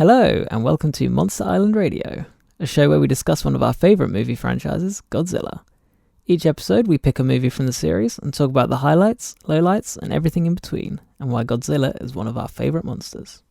Hello, and welcome to Monster Island Radio, a show where we discuss one of our favourite movie franchises, Godzilla. Each episode, we pick a movie from the series and talk about the highlights, lowlights, and everything in between, and why Godzilla is one of our favourite monsters.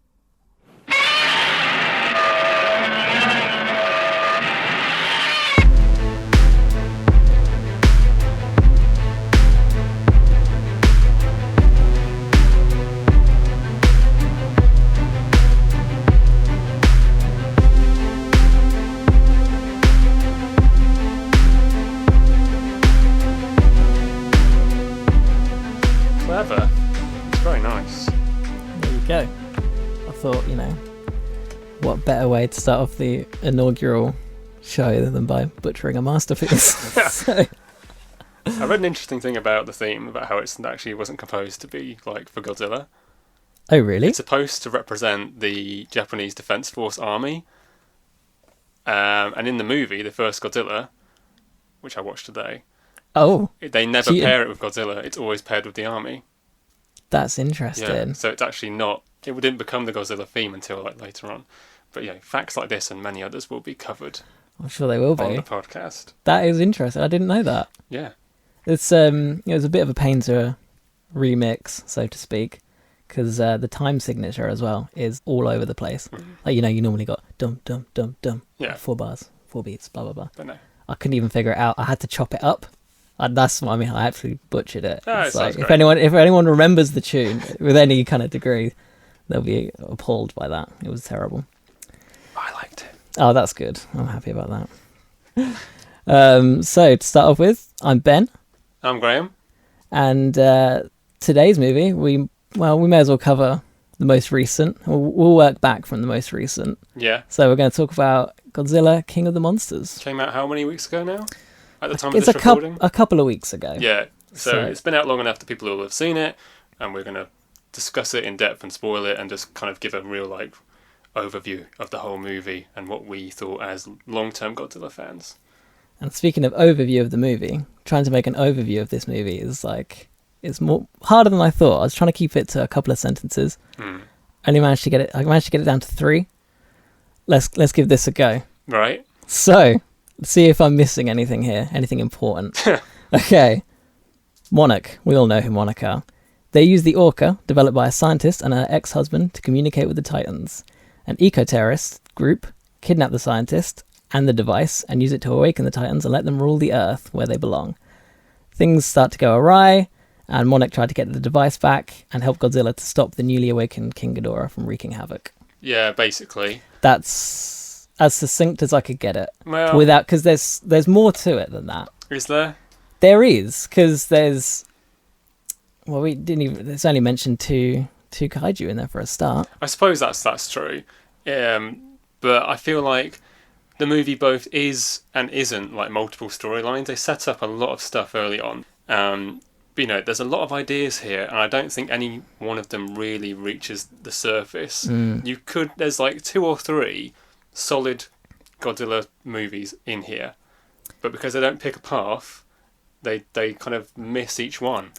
It's very nice. There you go. I thought, what better way to start off the inaugural show than by butchering a masterpiece. So. I read an interesting thing about the theme, about how it actually wasn't composed to be like for Godzilla. Oh, really? It's supposed to represent the Japanese Defense Force Army. And in the movie, the first Godzilla, which I watched today, they never pair it with Godzilla. It's always paired with the army. That's interesting. Yeah, so it's actually not... It didn't become the Godzilla theme until later on. But yeah, facts like this and many others will be covered. I'm sure they will be. On the podcast. That is interesting. I didn't know that. Yeah. It's it was a bit of a pain to remix, so to speak, because the time signature as well is all over the place. Mm-hmm. Like, you normally got dum, dum, dum, dum. Yeah. 4 bars, 4 beats, blah, blah, blah. But no. I couldn't even figure it out. I had to chop it up. That's what I mean. I actually butchered it. Oh, it's it like, sounds if anyone remembers the tune with any kind of degree, they'll be appalled by that. It was terrible. I liked it. Oh, that's good. I'm happy about that. So to start off with, I'm Ben. I'm Graham. And today's movie, we may as well cover the most recent. We'll work back from the most recent. Yeah. So we're going to talk about Godzilla, King of the Monsters. Came out how many weeks ago now? At the time of this recording? A couple of weeks ago. Yeah. So it's been out long enough that people will have seen it, and we're going to discuss it in depth and spoil it and just kind of give a real overview of the whole movie and what we thought as long-term Godzilla fans. And speaking of overview of the movie, trying to make an overview of this movie is it's more harder than I thought. I was trying to keep it to a couple of sentences. I managed to get it down to 3. Let's give this a go. Right. So, let's see if I'm missing anything here, anything important. Okay. Monarch. We all know who Monarch are. They use the Orca, developed by a scientist and her ex-husband, to communicate with the Titans. An eco-terrorist group kidnap the scientist and the device and use it to awaken the Titans and let them rule the Earth where they belong. Things start to go awry, and Monarch tried to get the device back and help Godzilla to stop the newly awakened King Ghidorah from wreaking havoc. Yeah, basically. That's as succinct as I could get it. Well, because there's more to it than that. Is there? There is, because there's... Well, we didn't even... There's only mentioned two kaiju in there for a start. I suppose that's true. But I feel like the movie both is and isn't like multiple storylines. They set up a lot of stuff early on. But, there's a lot of ideas here, and I don't think any one of them really reaches the surface. There's 2 or 3 solid Godzilla movies in here, but because they don't pick a path, they kind of miss each one.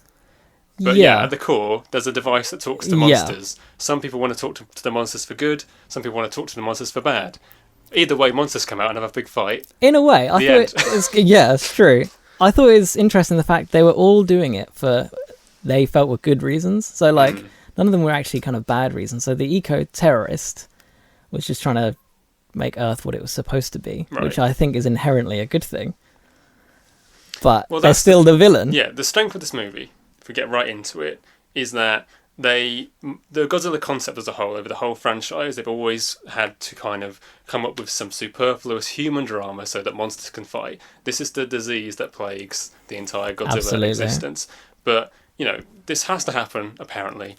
But at the core, there's a device that talks to monsters. Some people want to talk to the monsters for good. Some people want to talk to the monsters for bad. Either way, monsters come out and have a big fight. In a way, I thought it was, it's true. I thought it was interesting the fact they were all doing it for they felt were good reasons. So none of them were actually kind of bad reasons. So the eco-terrorist was just trying to make Earth what it was supposed to be, which I think is inherently a good thing. But they're still the villain. Yeah, the strength of this movie, if we get right into it, is that the Godzilla concept as a whole, over the whole franchise, they've always had to kind of come up with some superfluous human drama so that monsters can fight. This is the disease that plagues the entire Godzilla existence. But, this has to happen, apparently.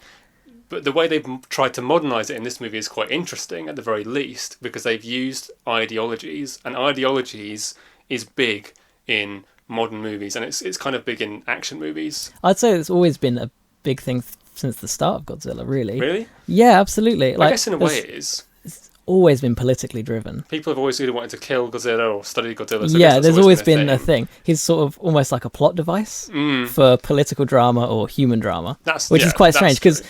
But the way they've tried to modernise it in this movie is quite interesting, at the very least, because they've used ideologies, and ideologies is big in modern movies, and it's kind of big in action movies. I'd say it's always been a big thing since the start of Godzilla, really. Really? Yeah, absolutely. I guess in a way it is. It's always been politically driven. People have always either wanted to kill Godzilla or study Godzilla. So there's always been a thing. He's sort of almost like a plot device for political drama or human drama, which is quite strange because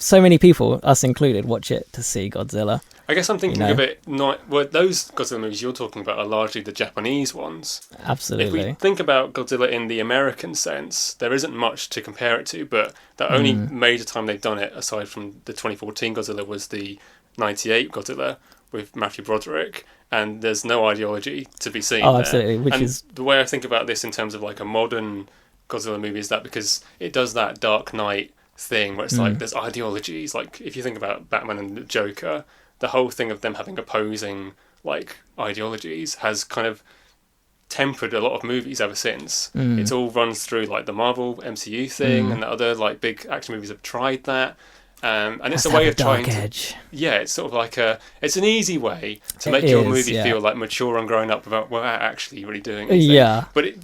so many people, us included, watch it to see Godzilla. I guess I'm thinking of it not... Well, those Godzilla movies you're talking about are largely the Japanese ones. Absolutely. If we think about Godzilla in the American sense, there isn't much to compare it to, but the only major time they've done it, aside from the 2014 Godzilla, was the 98 Godzilla with Matthew Broderick, and there's no ideology to be seen there. Absolutely. The way I think about this in terms of like a modern Godzilla movie is that because it does that Dark Knight thing where it's like there's ideologies. Like if you think about Batman and the Joker, the whole thing of them having opposing like ideologies has kind of tempered a lot of movies ever since. It all runs through like the Marvel MCU thing, and the other like big action movies have tried that. And it's a way of trying to... Yeah, it's sort of like it's an easy way to make your movie feel like mature and grown up without actually really doing anything. Yeah. But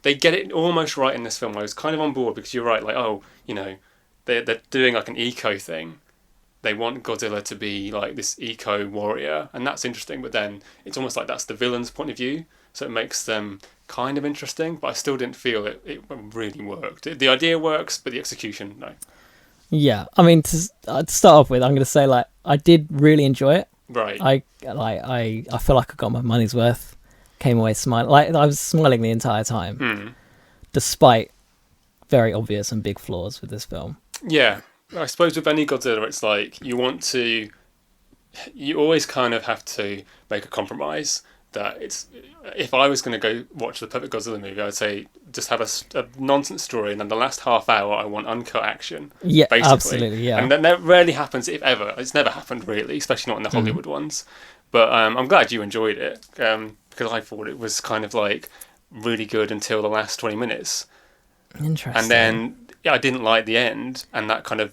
they get it almost right in this film. I was kind of on board because you're right, like, they're doing like an eco thing. They want Godzilla to be like this eco warrior, and that's interesting, but then it's almost like that's the villain's point of view, so it makes them kind of interesting, but I still didn't feel it really worked. The idea works, but the execution, no. Yeah, I mean, to start off with, I'm going to say, like, I did really enjoy it. Right. I feel like I got my money's worth. Came away smiling. Like, I was smiling the entire time, despite very obvious and big flaws with this film. Yeah, I suppose with any Godzilla, it's like you always kind of have to make a compromise. That if I was going to go watch the perfect Godzilla movie, I would say just have a nonsense story, and then the last half hour I want uncut action. Yeah, basically. Absolutely, yeah. And that rarely happens, if ever. It's never happened really, especially not in the Hollywood ones. But I'm glad you enjoyed it, because I thought it was kind of like really good until the last 20 minutes. Interesting. And then I didn't like the end, and that kind of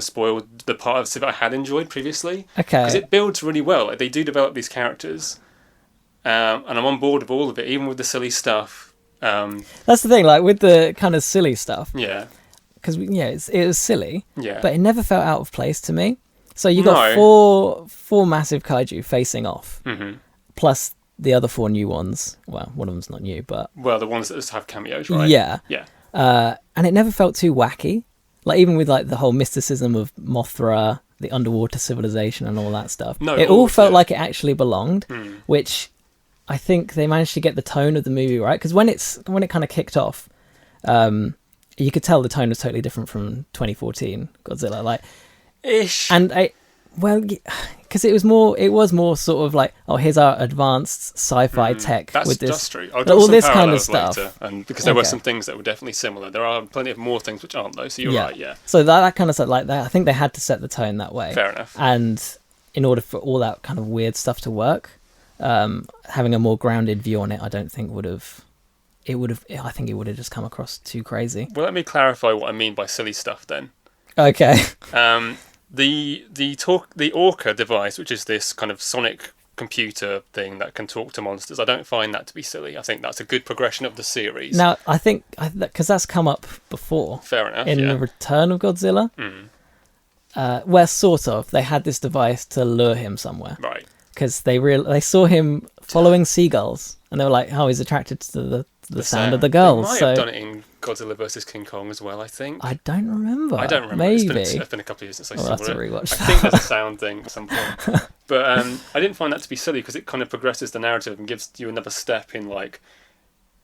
spoiled the part of it I had enjoyed previously. Okay. Because it builds really well. Like, they do develop these characters. And I'm on board with all of it, even with the silly stuff. That's the thing, like with the kind of silly stuff. Yeah. Because it was silly. Yeah. But it never felt out of place to me. So you got four massive kaiju facing off, plus the other four new ones. Well, one of them's not new, but the ones that just have cameos, right? Yeah. Yeah. And it never felt too wacky. Like even with like the whole mysticism of Mothra, the underwater civilization, and all that stuff. No, it all felt like it actually belonged, which I think they managed to get the tone of the movie right. Because when it kind of kicked off, you could tell the tone was totally different from 2014 Godzilla, like ish. And because it was more sort of like, oh, here's our advanced sci-fi tech with this. That's true. I'll draw all some this kind of parallels stuff, later, and because there were some things that were definitely similar. There are plenty of more things which aren't though. So you're right. Yeah. So that kind of stuff like that. I think they had to set the tone that way. Fair enough. And in order for all that kind of weird stuff to work, having a more grounded view on it, I don't think would have. I think it would have just come across too crazy. Well, let me clarify what I mean by silly stuff then. Okay. The Orca device, which is this kind of sonic computer thing that can talk to monsters, I don't find that to be silly. I think that's a good progression of the series. Now, I think because that's come up before. Fair enough. In the Return of Godzilla, where sort of they had this device to lure him somewhere. Right. Because they saw him following seagulls, and they were like, "Oh, he's attracted to the sound of the gulls." They might have done it in Godzilla vs King Kong as well, I think. I don't remember. Maybe. It's been a couple of years since I I'll saw have to it. rewatch I think there's a sound thing at some point. But I didn't find that to be silly because it kind of progresses the narrative and gives you another step in like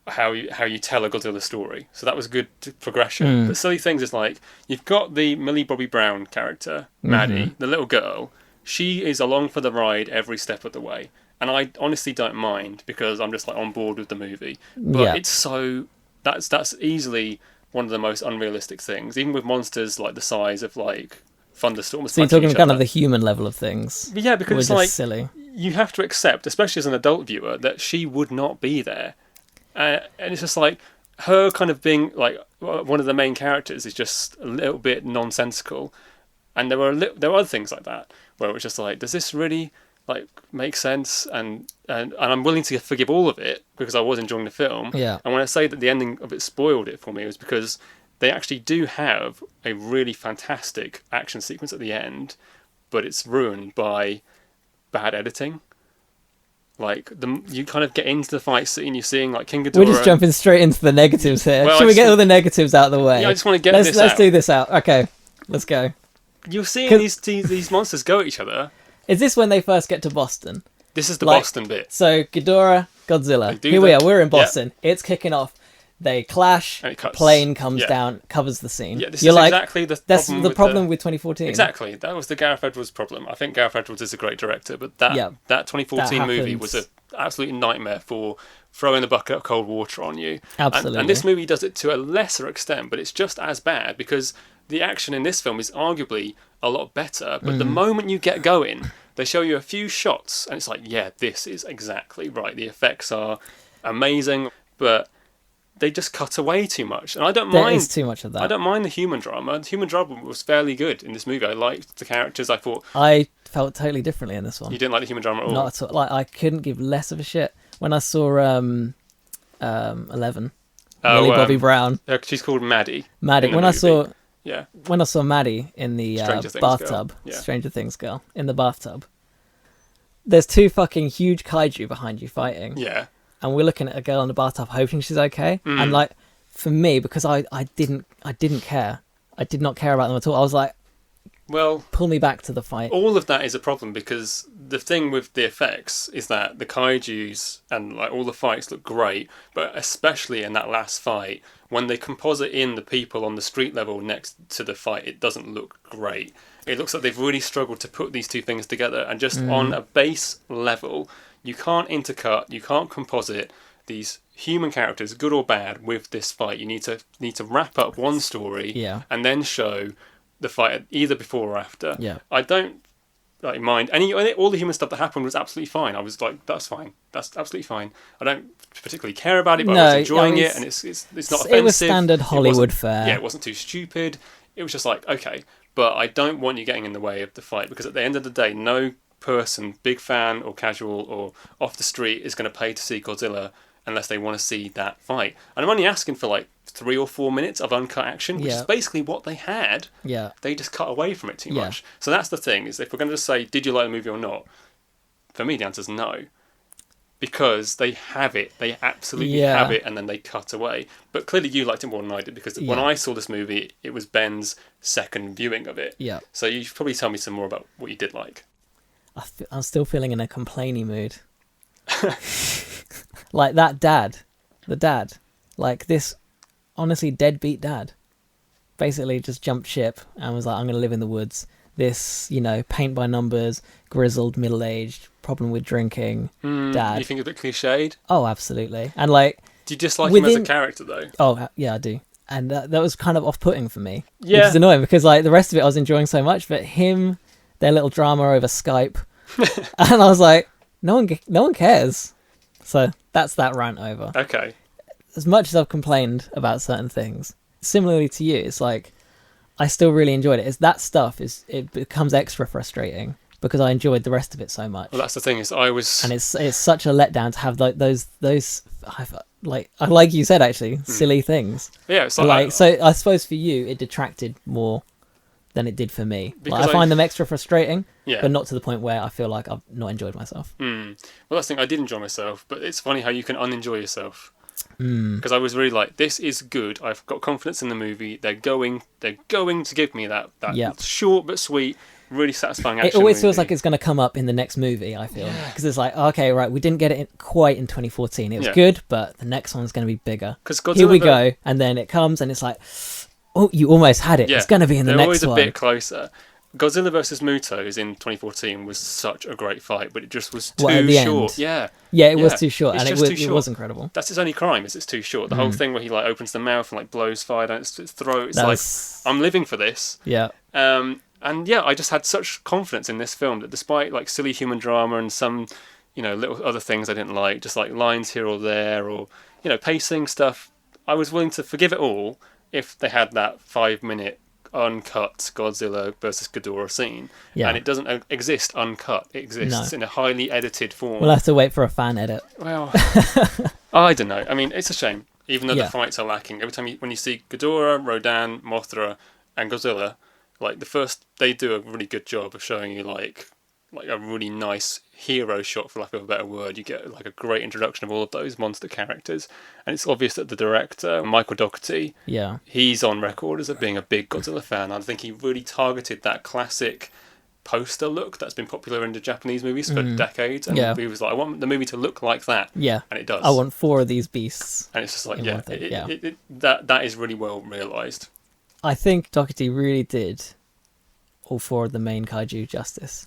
how you tell a Godzilla story. So that was good progression. But silly things is like you've got the Millie Bobby Brown character, Maddie, the little girl. She is along for the ride every step of the way. And I honestly don't mind because I'm just like on board with the movie. But it's so that's easily one of the most unrealistic things. Even with monsters like the size of like thunderstorms. So you're talking kind of the human level of things. Yeah, because it's like silly. You have to accept, especially as an adult viewer, that she would not be there. And it's just like her kind of being like one of the main characters is just a little bit nonsensical. And there were other things like that where it was just like, does this really like make sense? And I'm willing to forgive all of it because I was enjoying the film. Yeah. And when I say that the ending of it spoiled it for me, it was because they actually do have a really fantastic action sequence at the end, but it's ruined by bad editing. Like you kind of get into the fight scene, you're seeing like King Ghidorah. We're just jumping straight into the negatives here. Well, Should we get all the negatives out of the way? Yeah, I just want to get Let's do this out. Okay. Let's go. You're seeing these monsters go at each other. Is this when they first get to Boston? This is the Boston bit. So Ghidorah, Godzilla. Here we are. We're in Boston. Yep. It's kicking off. They clash. And it cuts. Plane comes down, covers the scene. Yeah, this is exactly the problem. That's the problem with 2014. Exactly. That was the Gareth Edwards problem. I think Gareth Edwards is a great director, but that 2014 movie was an absolute nightmare for throwing a bucket of cold water on you. Absolutely. And this movie does it to a lesser extent, but it's just as bad because the action in this film is arguably a lot better. But the moment you get going, they show you a few shots, and it's like, yeah, this is exactly right. The effects are amazing, but they just cut away too much. And I don't mind. There is too much of that. I don't mind the human drama. The human drama was fairly good in this movie. I liked the characters. I thought I felt totally differently in this one. You didn't like the human drama at all? Not at all. Like, I couldn't give less of a shit. When I saw 11, Millie Bobby Brown. She's called Maddie. Maddie. When movie. I saw Maddie in the bathtub, Yeah. Stranger Things girl, in the bathtub, there's two fucking huge kaiju behind you fighting. Yeah. And we're looking at a girl in the bathtub hoping she's okay. And like, for me, because I didn't care. I did not care about them at all. I was like, well, pull me back to the fight. All of that is a problem because the thing with the effects is that the kaijus and like all the fights look great, but especially in that last fight, when they composite in the people on the street level next to the fight, it doesn't look great. It looks like they've really struggled to put these two things together, and just on a base level, you can't intercut, you can't composite these human characters, good or bad, with this fight. You need to wrap up one story and then show the fight either before or after. Yeah. I don't mind all the human stuff that happened was absolutely fine. I was like, that's fine. That's absolutely fine. I don't particularly care about it, but I was enjoying it, and it's not offensive. It was standard Hollywood fare. Yeah, it wasn't too stupid. It was just like, okay, but I don't want you getting in the way of the fight, because at the end of the day, no person, big fan or casual or off the street, is going to pay to see Godzilla unless they want to see that fight. And I'm only asking for like 3 or 4 minutes of uncut action, which is basically what they had. Yeah. They just cut away from it too much. So that's the thing, is if we're going to just say, did you like the movie or not? For me, the answer is no. Because they have it. They absolutely have it, and then they cut away. But clearly you liked it more than I did, because when I saw this movie, it was Ben's second viewing of it. Yeah. So you should probably tell me some more about what you did like. I'm still feeling in a complaining mood. Like that dad. The dad. Like this honestly deadbeat dad. Basically just jumped ship and was like, I'm going to live in the woods. This, paint by numbers, grizzled, middle-aged, problem with drinking, dad. You think it's a bit cliched? Oh, absolutely. And like... Do you dislike him as a character, though? Oh, yeah, I do. And that was kind of off-putting for me. Yeah. Which is annoying, because like the rest of it I was enjoying so much, but him, their little drama over Skype, and I was like, no one cares. So that's that rant over. Okay. As much as I've complained about certain things, similarly to you, it's like I still really enjoyed it. It's that stuff it becomes extra frustrating because I enjoyed the rest of it so much. Well, that's the thing, is I was, and it's such a letdown to have like those like you said, actually silly things. Yeah, it's so I suppose for you it detracted more than it did for me. Like, I find them extra frustrating, but not to the point where I feel like I've not enjoyed myself. Well, that's the thing. I did enjoy myself, but it's funny how you can unenjoy yourself. Because I was really like, this is good. I've got confidence in the movie. They're going to give me that short but sweet, really satisfying action. It always movie. feels like it's going to come up in the next movie, I feel. Because it's like, okay, right, we didn't get it quite in 2014. It was good, but the next one's going to be bigger. Here we go. And then it comes and it's like, oh, you almost had it. It's going to be in the next one. They're always a bit closer. Godzilla vs. Mutos in 2014 was such a great fight, but it just was too short. Yeah, it was too short, and it was incredible. That's his only crime, is it's too short. The whole thing where he like opens the mouth and like blows fire down its throat. It's like, I'm living for this. Yeah. And I just had such confidence in this film that despite like silly human drama and some, little other things I didn't like, just like lines here or there, or pacing stuff, I was willing to forgive it all if they had that 5-minute uncut Godzilla versus Ghidorah scene, and it doesn't exist uncut. It exists in a highly edited form. We'll have to wait for a fan edit. Well, I don't know. I mean, it's a shame, even though the fights are lacking. Every time when you see Ghidorah, Rodan, Mothra, and Godzilla, like they do a really good job of showing you like like a really nice hero shot, for lack of a better word. You get like a great introduction of all of those monster characters, and it's obvious that the director, Michael Dougherty, he's on record as being a big Godzilla fan. I think he really targeted that classic poster look that's been popular in the Japanese movies for decades, and he was like, I want the movie to look like that, and it does. I want 4 of these beasts, and it's just like that is really well realised. I think Dougherty really did all 4 of the main kaiju justice.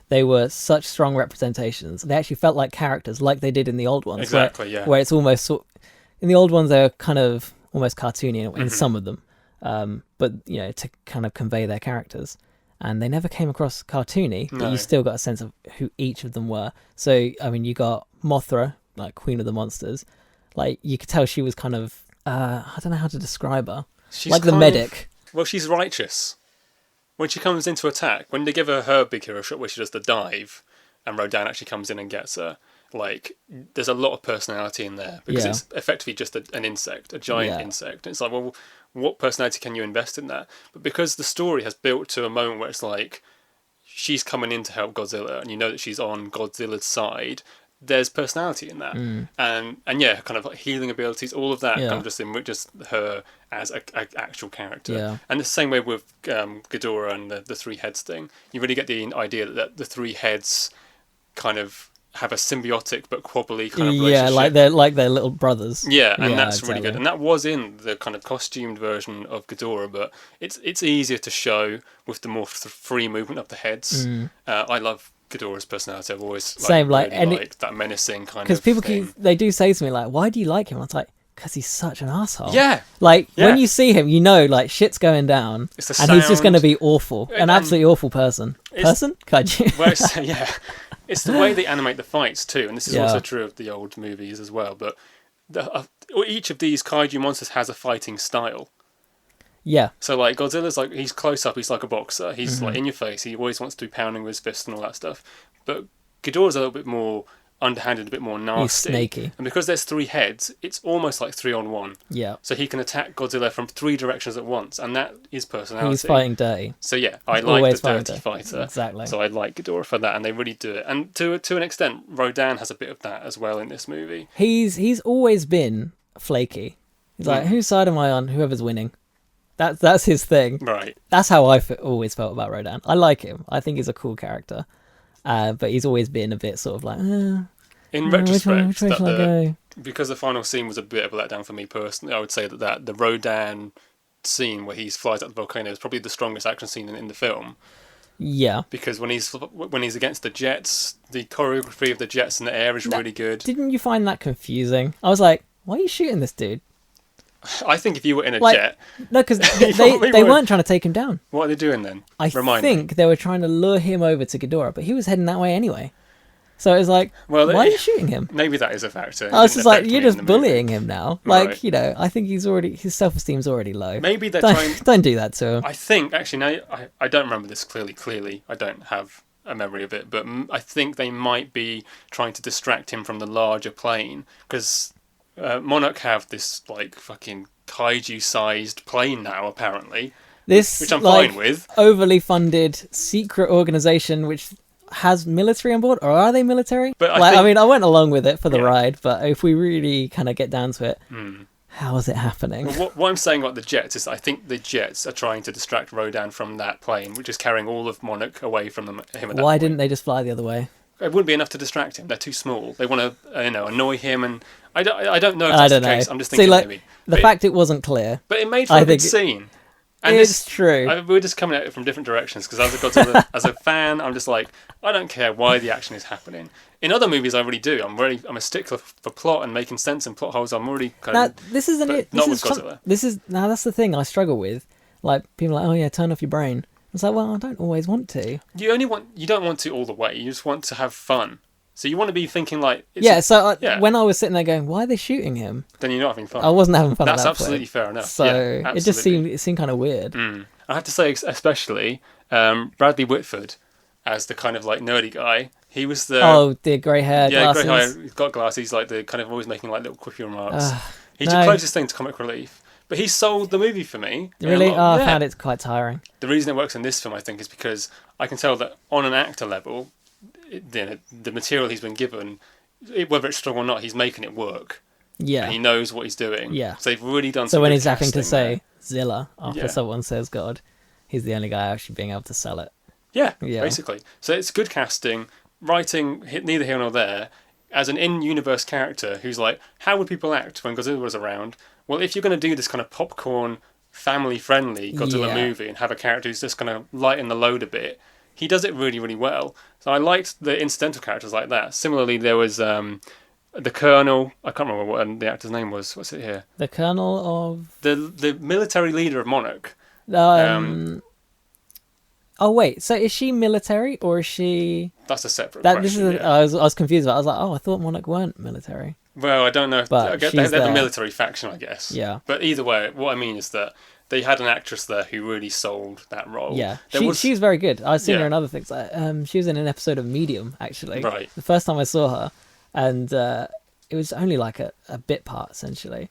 They were such strong representations. They actually felt like characters, like they did in the old ones. Exactly, where it's almost in the old ones they were kind of almost cartoony in some of them, but to kind of convey their characters. And they never came across cartoony, but you still got a sense of who each of them were. So, I mean, you got Mothra, like Queen of the Monsters. Like, you could tell she was kind of, I don't know how to describe her. She's like the medic. Well, she's righteous. When she comes into attack, when they give her big hero shot where she does the dive, and Rodan actually comes in and gets her, like, there's a lot of personality in there. Because it's effectively just an insect, a giant insect. And it's like, well, what personality can you invest in that? But because the story has built to a moment where it's like she's coming in to help Godzilla, and you know that she's on Godzilla's side, there's personality in that, and kind of like healing abilities, all of that kind of just her as a actual character. And the same way with Ghidorah and the 3 heads thing, you really get the idea that the 3 heads kind of have a symbiotic but quabbly kind of relationship. like they're little brothers. And that's really good. And that was in the kind of costumed version of Ghidorah, but it's easier to show with the more free movement of the heads. I love Ghidorah's personality. I've always liked that menacing kind of. Because people they do say to me like, "Why do you like him?" I was like, because he's such an asshole. When you see him, you know, like, shit's going down, and he's just going to be awful, an absolutely awful person. Kaiju. Well, it's the way they animate the fights too, and this is also true of the old movies as well. But each of these kaiju monsters has a fighting style. So like Godzilla's like, he's close up, he's like a boxer, he's like in your face, he always wants to be pounding with his fists and all that stuff. But Ghidorah's a little bit more underhanded, a bit more nasty. He's snaky. And because there's 3 heads, it's almost like 3-on-1. So he can attack Godzilla from 3 directions at once, and that is personality. He's fighting dirty. So I like the dirty fighter. Exactly. So I like Ghidorah for that, and they really do it. And to an extent, Rodan has a bit of that as well in this movie. He's always been flaky. He's like, whose side am I on? Whoever's winning. That's his thing. Right. That's how I always felt about Rodan. I like him. I think he's a cool character. But he's always been a bit sort of like, in retrospect, which way shall I go? Because the final scene was a bit of a letdown for me personally, I would say that the Rodan scene where he flies up the volcano is probably the strongest action scene in the film. Because when he's against the jets, the choreography of the jets in the air is really good. Didn't you find that confusing? I was like, why are you shooting this dude? I think if you were in a jet... No, because they weren't trying to take him down. What are they doing then? I think they were trying to lure him over to Ghidorah, but he was heading that way anyway. So it was like, why are you shooting him? Maybe that is a factor. I was just like, you're just bullying him now. Like, I think his self-esteem's already low. Maybe they're trying... Don't do that to him. I think, actually, now I don't remember this clearly. I don't have a memory of it, but I think they might be trying to distract him from the larger plane, because... Monarch have this like fucking kaiju-sized plane now, apparently. Which I'm fine with. Overly funded secret organization which has military on board, or are they military? But I went along with it for the ride, but if we really kind of get down to it, how is it happening? Well, what I'm saying about the jets is I think the jets are trying to distract Rodan from that plane, which is carrying all of Monarch away from him at that point. Why didn't they just fly the other way? It wouldn't be enough to distract him. They're too small. They want to, annoy him, and I don't know if that's the case. I'm just thinking maybe. The fact it wasn't clear. But it made for a good scene. And it's true. We're just coming at it from different directions, because as a fan, I'm just like, I don't care why the action is happening. In other movies, I really do. I'm a stickler for plot and making sense in plot holes. I'm already kind of... This isn't it. Not with Godzilla. That's the thing I struggle with. Like, people are like, oh yeah, turn off your brain. It's like, well, I don't always want to. You don't want to all the way. You just want to have fun. So you want to be thinking like... when I was sitting there going, why are they shooting him? Then you're not having fun. I wasn't having fun. That's at that absolutely point. fair enough. So it just seemed kind of weird. I have to say, especially Bradley Whitford as the kind of like nerdy guy. He was the grey hair, glasses. grey hair. He's got glasses. He's like the kind of always making like little quippy remarks. He's the closest thing to comic relief. But he sold the movie for me. Really? I found it quite tiring. The reason it works in this film, I think, is because I can tell that on an actor level, the material he's been given, whether it's strong or not, he's making it work. Yeah. And he knows what he's doing. Yeah. So they've really done. So when he's having to casting say Zilla after someone says God, he's the only guy actually being able to sell it. Yeah. Basically. So it's good casting, writing neither here nor there. As an in-universe character who's like, how would people act when Godzilla was around? Well, if you're going to do this kind of popcorn, family-friendly Godzilla movie and have a character who's just going to lighten the load a bit, he does it really, really well. So I liked the incidental characters like that. Similarly, there was the Colonel. I can't remember what the actor's name was. What's it here? The Colonel of... The military leader of Monarch. Oh wait, so is she military or is she? That's a separate question. I was confused about it. I was like, oh, I thought Monarch weren't military. Well, I don't know. But I guess they have a military faction, I guess. Yeah. But either way, what I mean is that they had an actress there who really sold that role. Yeah, she's very good. I've seen her in other things. She was in an episode of Medium, actually. Right. The first time I saw her, and it was only like a bit part, essentially.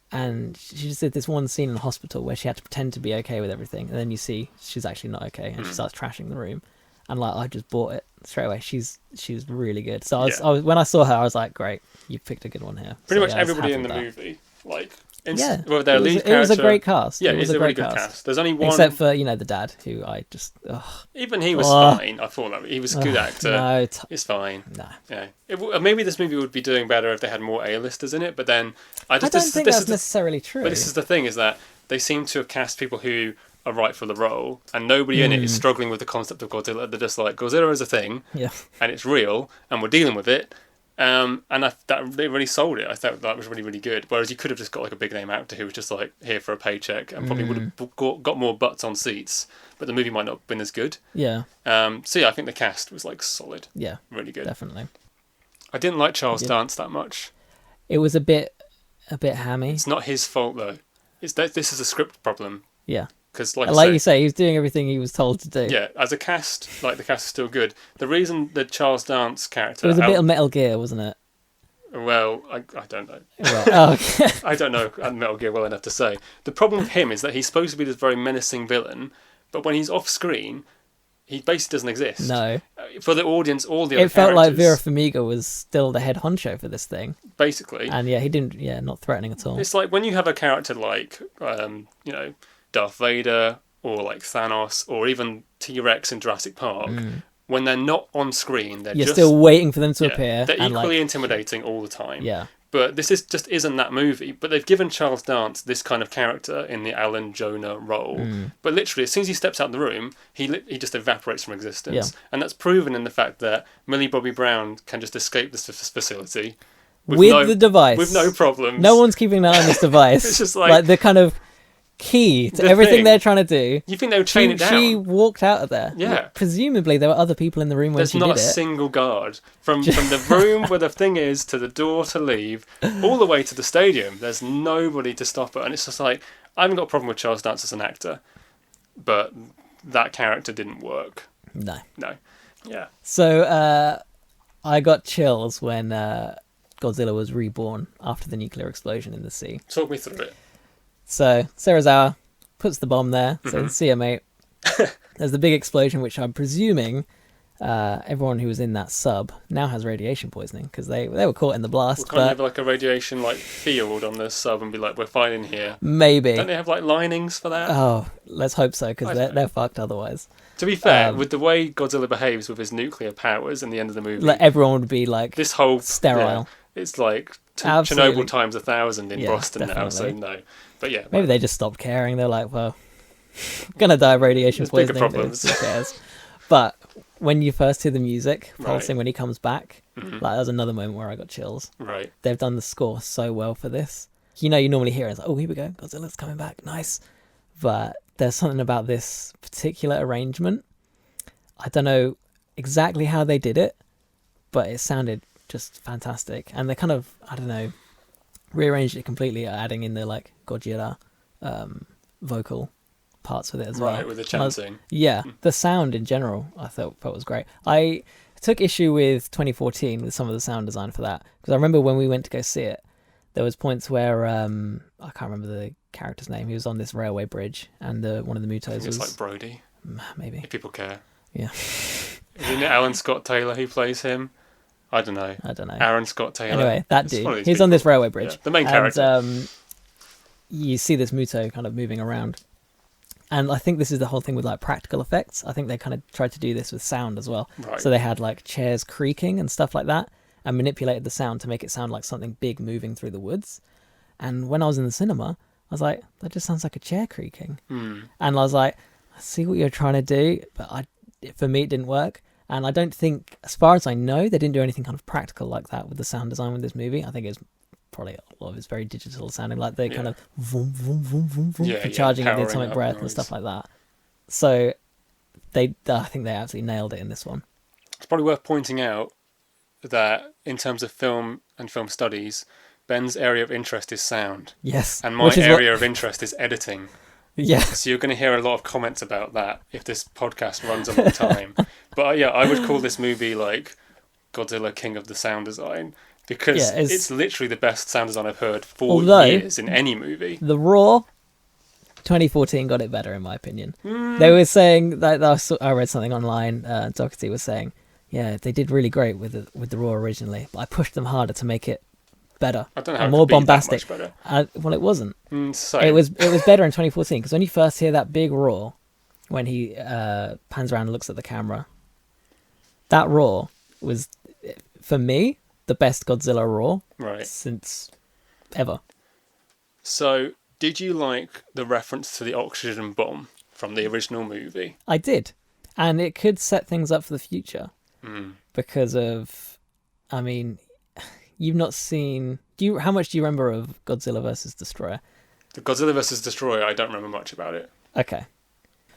And she just did this one scene in the hospital where she had to pretend to be okay with everything, and then you see she's actually not okay, and she starts trashing the room. And like, I just bought it straight away. She's really good. So I was when I saw her, I was like, great, you picked a good one here. Pretty much everybody in the movie, like, well, their lead character. It was a great cast. Yeah, it's a really good cast. There's only one, except for the dad, who I just even he was fine. I thought that he was a good actor. No, it's fine. No, yeah. Maybe this movie would be doing better if they had more A-listers in it. But then I don't think that's necessarily true. But this is the thing: is that they seem to have cast people who are right for the role, and nobody in it is struggling with the concept of Godzilla. They're just like, Godzilla is a thing, and it's real, and we're dealing with it. And they really sold it. I thought that was really, really good. Whereas you could have just got like a big name actor who was just like here for a paycheck and probably would have got more butts on seats, but the movie might not have been as good. Yeah. So yeah, I think the cast was like solid. Yeah. Really good. Definitely. I didn't like Charles Dance that much. It was a bit hammy. It's not his fault though. This is a script problem. Yeah. Because you say, he was doing everything he was told to do. Yeah, as a cast, the cast is still good. The reason the Charles Dance character... It was a bit of Metal Gear, wasn't it? Well, I don't know. Well, okay. I don't know Metal Gear well enough to say. The problem with him is that he's supposed to be this very menacing villain, but when he's off screen, he basically doesn't exist. No. For the audience, all the other characters... It felt like Vera Farmiga was still the head honcho for this thing. Basically. And he didn't... Yeah, not threatening at all. It's like when you have a character like, Darth Vader, or like Thanos, or even T-Rex in Jurassic Park, when they're not on screen, you're still waiting for them to appear. They're equally intimidating all the time. Yeah. But this just isn't that movie. But they've given Charles Dance this kind of character in the Alan Jonah role. But literally, as soon as he steps out of the room, he just evaporates from existence. Yeah. And that's proven in the fact that Millie Bobby Brown can just escape this facility with the device. With no problems. No one's keeping an eye on this device. It's just like the kind of key to everything they're trying to do. You think they would chain it down? She walked out of there. Yeah. Presumably there were other people in the room when she did it. There's not a single guard. From the room where the thing is to the door to leave, all the way to the stadium, there's nobody to stop her. And it's just like, I haven't got a problem with Charles Dance as an actor, but that character didn't work. No. Yeah. So I got chills when Godzilla was reborn after the nuclear explosion in the sea. Talk me through it. So Serizawa puts the bomb there. So see ya, mate. There's the big explosion, which I'm presuming everyone who was in that sub now has radiation poisoning because they were caught in the blast. Can't you have like a radiation field on the sub and be like, we're fine in here? Maybe. Don't they have like linings for that? Oh, let's hope so because they're fucked otherwise. To be fair, with the way Godzilla behaves with his nuclear powers in the end of the movie, everyone would be like this whole sterile. Yeah, it's like Chernobyl times 1,000 in Boston definitely. Now. So no. But yeah, maybe they just stopped caring. They're like, well, gonna die of radiation poisoning. Bigger problems. Who cares? But when you first hear the music pulsing when he comes back, that was another moment where I got chills. Right. They've done the score so well for this. You normally hear it, it's like, oh, here we go, Godzilla's coming back, nice. But there's something about this particular arrangement. I don't know exactly how they did it, but it sounded just fantastic. And they kind of, I don't know, rearranged it completely, adding in the like gojira vocal parts with it as well. Right, with the chanting. The sound in general I felt was great. I took issue with 2014 with some of the sound design for that because I remember when we went to go see it, there was points where I can't remember the character's name. He was on this railway bridge and one of the Mutos was like Brody. Maybe. If people care. Yeah. Isn't it Alan Scott Taylor who plays him? I don't know. Aaron Scott Taylor. Anyway, that dude. He's on this railway bridge. Yeah, the main character. You see this Muto kind of moving around. And I think this is the whole thing with like practical effects. I think they kind of tried to do this with sound as well. Right. So they had like chairs creaking and stuff like that and manipulated the sound to make it sound like something big moving through the woods. And when I was in the cinema, I was like, that just sounds like a chair creaking. And I was like, I see what you're trying to do, but for me it didn't work. And I don't think, as far as I know, they didn't do anything kind of practical like that with the sound design with this movie. I think it's probably a lot of it's very digital sounding, like they kind of vroom, vroom, vroom, vroom, vroom, for charging with the atomic breath and stuff like that. So I think they absolutely nailed it in this one. It's probably worth pointing out that in terms of film and film studies, Ben's area of interest is sound. Yes. And my area of interest is editing. Yeah. So you're going to hear a lot of comments about that if this podcast runs a long time. But yeah, I would call this movie like Godzilla King of the Sound Design, because it's literally the best sound design I've heard for years in any movie. The Raw 2014 got it better in my opinion. They were saying that I read something online. Dougherty was saying, yeah, they did really great with the Raw originally, but I pushed them harder to make it better. I don't know how more it could be bombastic. That much better. Well, it wasn't. So it was better in 2014 because when you first hear that big roar, when he pans around and looks at the camera, that roar was, for me, the best Godzilla roar since ever. So, did you like the reference to the oxygen bomb from the original movie? I did, and it could set things up for the future because of, I mean, you've not seen. How much do you remember of Godzilla vs. Destroyer? The Godzilla vs. Destroyer, I don't remember much about it. Okay,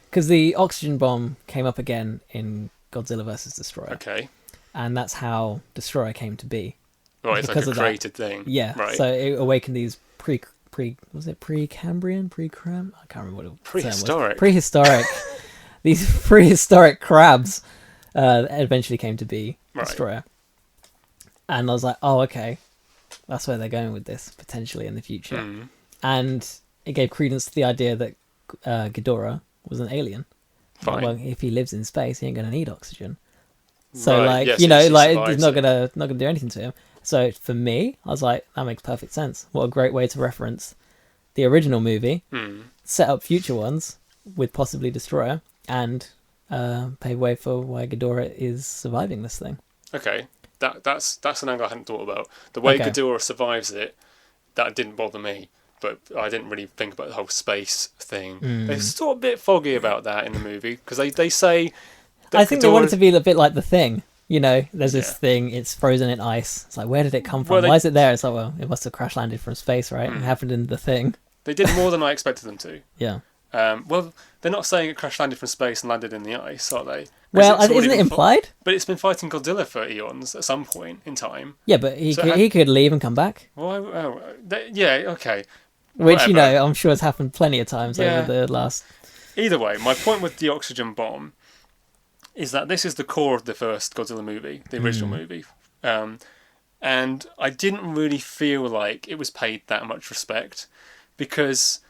because the oxygen bomb came up again in Godzilla vs. Destroyer. Okay. And that's how Destroyer came to be. Right, it's like a created thing. Yeah, right. So it awakened these was it Precambrian? I can't remember what it was. Prehistoric. These prehistoric crabs eventually came to be Destroyer. And I was like, oh, okay. That's where they're going with this, potentially in the future. And it gave credence to the idea that Ghidorah was an alien. Fine. Well, if he lives in space, he ain't going to need oxygen. So, it's not gonna do anything to him. So for me, I was like, that makes perfect sense. What a great way to reference the original movie, set up future ones with possibly Destroyer, and pave way for why Ghidorah is surviving this thing. Okay, that's an angle I hadn't thought about. The way Ghidorah survives it, that didn't bother me. But I didn't really think about the whole space thing. They're sort of a bit foggy about that in the movie because they say. I think they want it to be a bit like The Thing. You know, there's this thing, it's frozen in ice. It's like, where did it come from? Why is it there? It's like, well, it must have crash landed from space, right? It happened in The Thing. They did more than I expected them to. Yeah. Well, they're not saying it crash landed from space and landed in the ice, are they? Well, isn't it implied? But it's been fighting Godzilla for eons at some point in time. Yeah, but he could leave and come back. Well, okay. Which, Whatever. I'm sure has happened plenty of times over the last... Either way, my point with the oxygen bomb is that this is the core of the first Godzilla movie, the original movie. And I didn't really feel like it was paid that much respect because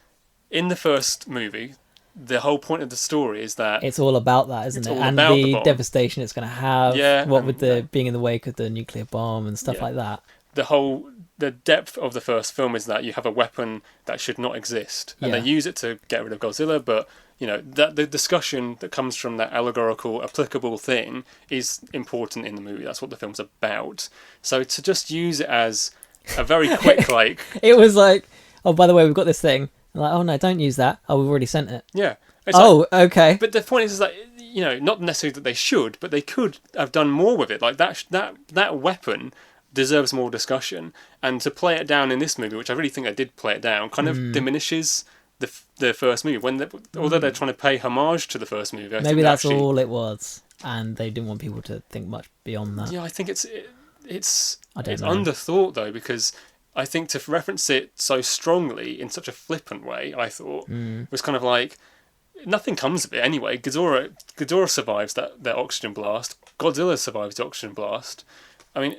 in the first movie, the whole point of the story is that... It's all about that, isn't it? And the devastation it's going to have, being in the wake of the nuclear bomb and stuff like that. The depth of the first film is that you have a weapon that should not exist, and they use it to get rid of Godzilla. But that the discussion that comes from that allegorical, applicable thing is important in the movie. That's what the film's about. So to just use it as a very quick it was like, oh, by the way, we've got this thing. I'm like, oh no, don't use that. Oh, we've already sent it. Yeah. Okay. But the point is that not necessarily that they should, but they could have done more with it. Like that weapon deserves more discussion, and to play it down in this movie, which I really think they did play it down, kind of diminishes the first movie. Although they're trying to pay homage to the first movie, maybe that's all it was, and they didn't want people to think much beyond that. Yeah, I think it's underthought though, because I think to reference it so strongly in such a flippant way, I thought was kind of like nothing comes of it anyway. Ghidorah survives that oxygen blast. Godzilla survives the oxygen blast. I mean,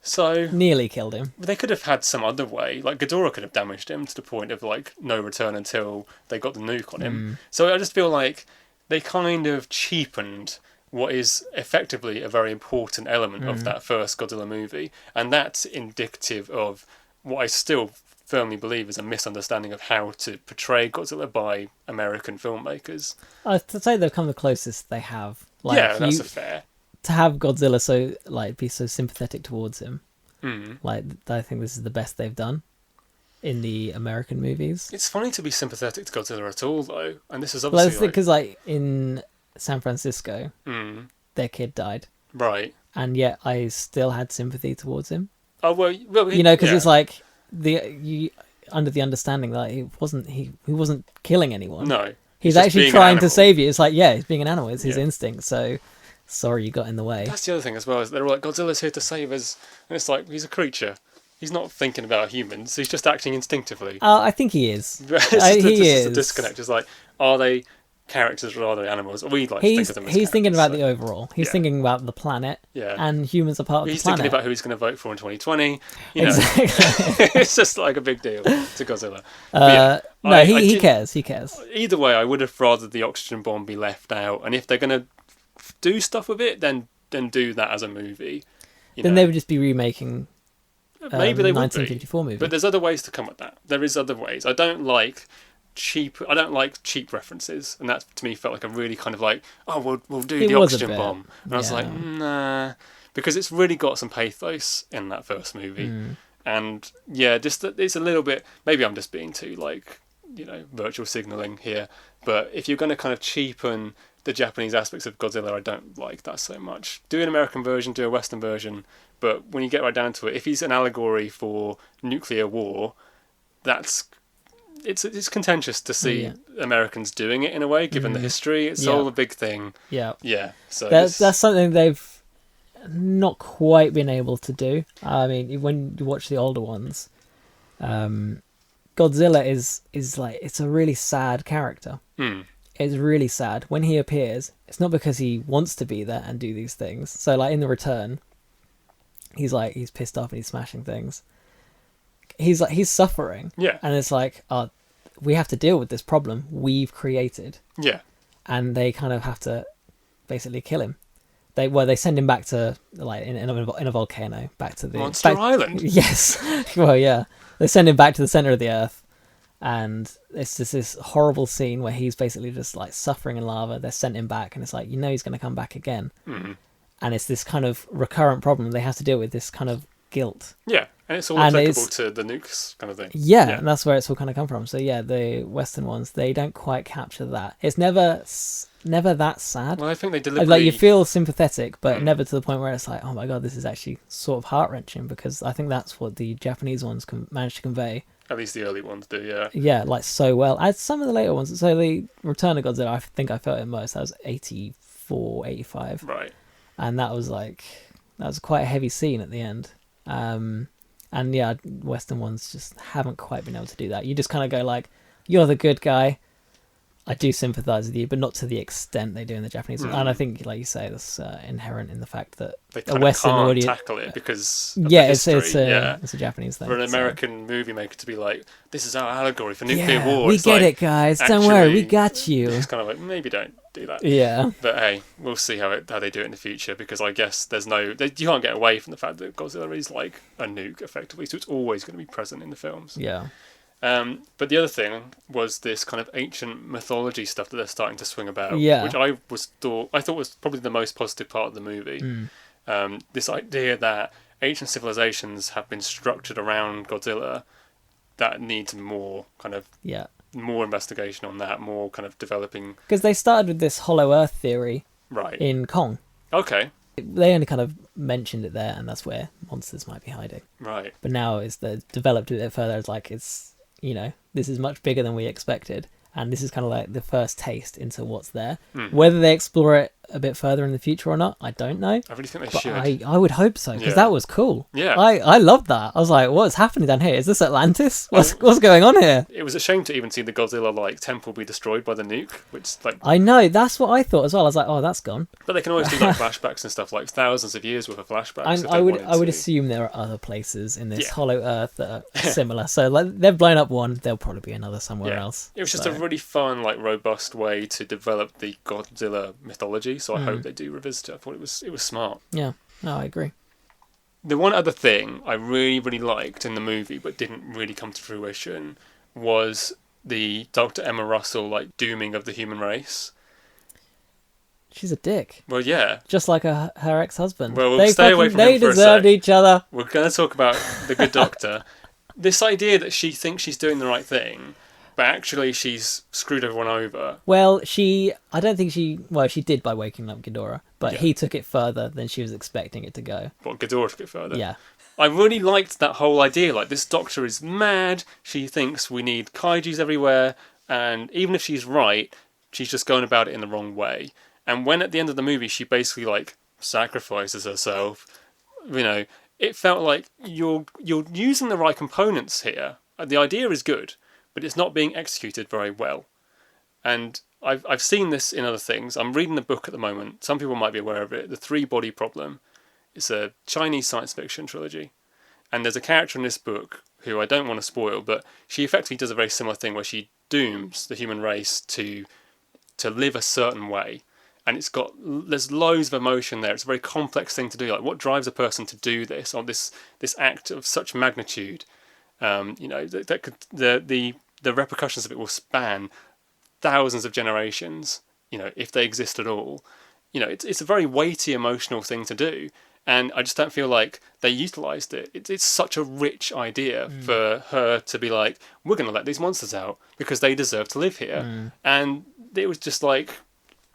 so nearly killed him. They could have had some other way. Like Ghidorah could have damaged him to the point of like no return until they got the nuke on him. So I just feel like they kind of cheapened what is effectively a very important element of that first Godzilla movie, and that's indicative of what I still firmly believe is a misunderstanding of how to portray Godzilla by American filmmakers. I'd say they've come the closest they have. Like, yeah, that's a fair. To have Godzilla so be so sympathetic towards him. Like, I think this is the best they've done in the American movies. It's funny to be sympathetic to Godzilla at all, though, and this is obviously because in San Francisco, their kid died, right, and yet I still had sympathy towards him. Oh well, because it's like under the understanding that he wasn't killing anyone. No, he's actually trying to save you. It's like, he's being an animal. It's his instinct. So sorry you got in the way. That's the other thing as well. Is they're like, Godzilla's here to save us, and it's like, he's a creature. He's not thinking about humans. He's just acting instinctively. I think he is. He is. A disconnect. It's like, are they characters or are they animals? We like to think of them as he's thinking about the overall. He's thinking about the planet. Yeah. And humans are part of the planet. He's thinking about who he's going to vote for in 2020. Exactly. It's just like a big deal to Godzilla. He cares. He cares. Either way, I would have rather the oxygen bomb be left out. And if they're going to do stuff with it, then do that as a movie. Then they would just be remaking maybe they 1954 movie. But there's other ways to come at that. There is other ways. I don't like cheap references, and that to me felt like a really kind of like, we'll do the oxygen bomb, and I was like, nah, because it's really got some pathos in that first movie, and just that it's a little bit, maybe I'm just being too virtual signaling here, but if you're going to kind of cheapen the Japanese aspects of Godzilla, I don't like that so much. Do an American version, do a Western version, but when you get right down to it, if he's an allegory for nuclear war, it's contentious to see Americans doing it in a way, given the history. It's all a big thing. Yeah. So that's something they've not quite been able to do. I mean, when you watch the older ones, Godzilla is like, it's a really sad character. It's really sad. When he appears, it's not because he wants to be there and do these things. So like in The Return, he's pissed off and he's smashing things. He's suffering. Yeah. And it's like, we have to deal with this problem we've created. Yeah. And they kind of have to basically kill him. They send him back to, like, in a volcano, back to the Monster Island. Yes. Well, yeah. They send him back to the center of the earth, and it's just this horrible scene where he's basically just like suffering in lava. They sent him back, and it's like, he's going to come back again. And it's this kind of recurrent problem they have to deal with, this kind of guilt. Yeah, and it's all applicable to the nukes kind of thing. Yeah, and that's where it's all kind of come from. So yeah, the Western ones, they don't quite capture that. It's never that sad. Well, I think they deliberately... Like, you feel sympathetic, but never to the point where it's like, oh my god, this is actually sort of heart-wrenching, because I think that's what the Japanese ones can manage to convey. At least the early ones do, yeah. Yeah, like, so well. As some of the later ones, so the Return of Godzilla, I think I felt it most. That was 84, 85. Right. And that was quite a heavy scene at the end. And yeah, Western ones just haven't quite been able to do that. You just kind of go like, you're the good guy, I do sympathise with you, but not to the extent they do in the Japanese one. And I think, like you say, that's inherent in the fact that they a Western can't audience tackle it because of it's a Japanese thing. For an American movie maker to be like, this is our allegory for nuclear war. We get it, guys. Don't worry, we got you. It's kind of like, maybe don't do that. Yeah. But hey, we'll see how they do it in the future, because I guess you can't get away from the fact that Godzilla is like a nuke, effectively, so it's always going to be present in the films. Yeah. But the other thing was this kind of ancient mythology stuff that they're starting to swing about, which I thought was probably the most positive part of the movie. This idea that ancient civilizations have been structured around Godzilla that needs more kind of more investigation on that, more kind of developing. Because they started with this Hollow Earth theory, right, in Kong. Okay. They only kind of mentioned it there, and that's where monsters might be hiding. Right. But now they've developed it further. It's like, this is much bigger than we expected, and this is kind of like the first taste into what's there. Whether they explore it a bit further in the future or not. I don't know. I really think they But should. I would hope so, because Yeah. that was cool. Yeah. I loved that. I was like, what's happening down here? Is this Atlantis? What's going on here? It was a shame to even see the Godzilla temple be destroyed by the nuke, which I know, that's what I thought as well. I was like, oh, that's gone. but they can always do flashbacks and stuff, like thousands of years worth of flashbacks. I would assume there are other places in this hollow Earth that are similar. So like they've blown up one, there'll probably be another somewhere else. It was just a really fun, robust way to develop the Godzilla mythology. So I hope they do revisit it. I thought it was smart. Yeah, no, I agree. The one other thing I really, really liked in the movie, but didn't really come to fruition, was the Dr. Emma Russell dooming of the human race. She's a dick. Well, yeah. Just like her ex-husband. Well, we'll stay away from him for a sec. They deserved each other. We're going to talk about the good doctor. This idea that she thinks she's doing the right thing, but actually she's screwed everyone over. Well, she did by waking up Ghidorah, but he took it further than she was expecting it to go. What, Ghidorah took it further? Yeah. I really liked that whole idea. This doctor is mad. She thinks we need kaijus everywhere, and even if she's right, she's just going about it in the wrong way. And when at the end of the movie she basically sacrifices herself, it felt like you're using the right components here. The idea is good, but it's not being executed very well. And I've seen this in other things. I'm reading the book at the moment. Some people might be aware of it. The Three-Body Problem. It's a Chinese science fiction trilogy. And there's a character in this book who I don't want to spoil, but she effectively does a very similar thing where she dooms the human race to live a certain way. And there's loads of emotion there. It's a very complex thing to do. What drives a person to do this, or this act of such magnitude? The repercussions of it will span thousands of generations. If they exist at all. It's a very weighty emotional thing to do. And I just don't feel like they utilised it. It's such a rich idea for her to be like, we're going to let these monsters out because they deserve to live here. And it was just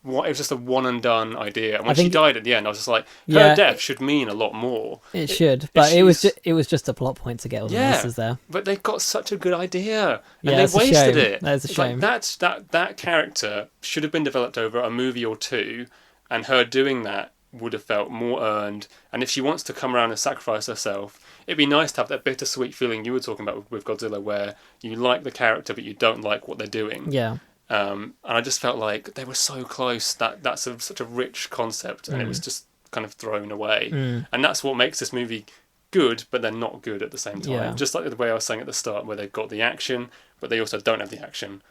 it was just a one and done idea. And when she died at the end, I was just like, her death should mean a lot more. It should, but it was just a plot point to get all the monsters there. But they've got such a good idea, and they wasted it. That is a shame. That character should have been developed over a movie or two, and her doing that would have felt more earned. And if she wants to come around and sacrifice herself, it'd be nice to have that bittersweet feeling you were talking about with Godzilla, where you like the character but you don't like what they're doing. Yeah. And I just felt like they were so close. That's such a rich concept, and it was just kind of thrown away. And that's what makes this movie good, but they're not good at the same time. Yeah. Just like the way I was saying at the start, where they've got the action, but they also don't have the action.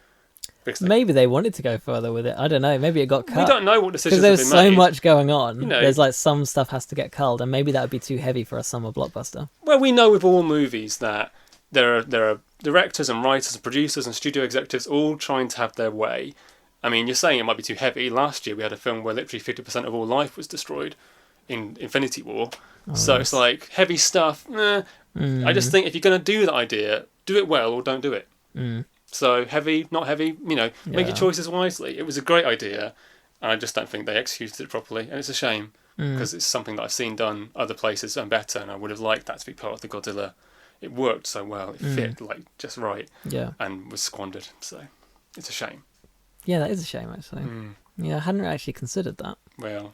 Maybe they wanted to go further with it. I don't know. Maybe it got cut. We don't know what decisions have been made. Because there's so much going on. There's some stuff has to get culled, and maybe that would be too heavy for a summer blockbuster. Well, we know with all movies that there are directors and writers and producers and studio executives all trying to have their way. I mean, you're saying it might be too heavy. Last year we had a film where literally 50% of all life was destroyed in Infinity War. So it's heavy stuff. I just think if you're going to do that idea, do it well or don't do it. So heavy, not heavy, make your choices wisely. It was a great idea, and I just don't think they executed it properly, and it's a shame, because it's something that I've seen done other places and better, and I would have liked that to be part of the Godzilla. It worked so well, it fit just right, and was squandered, so it's a shame. Yeah, that is a shame, actually. Yeah, I hadn't actually considered that. Well,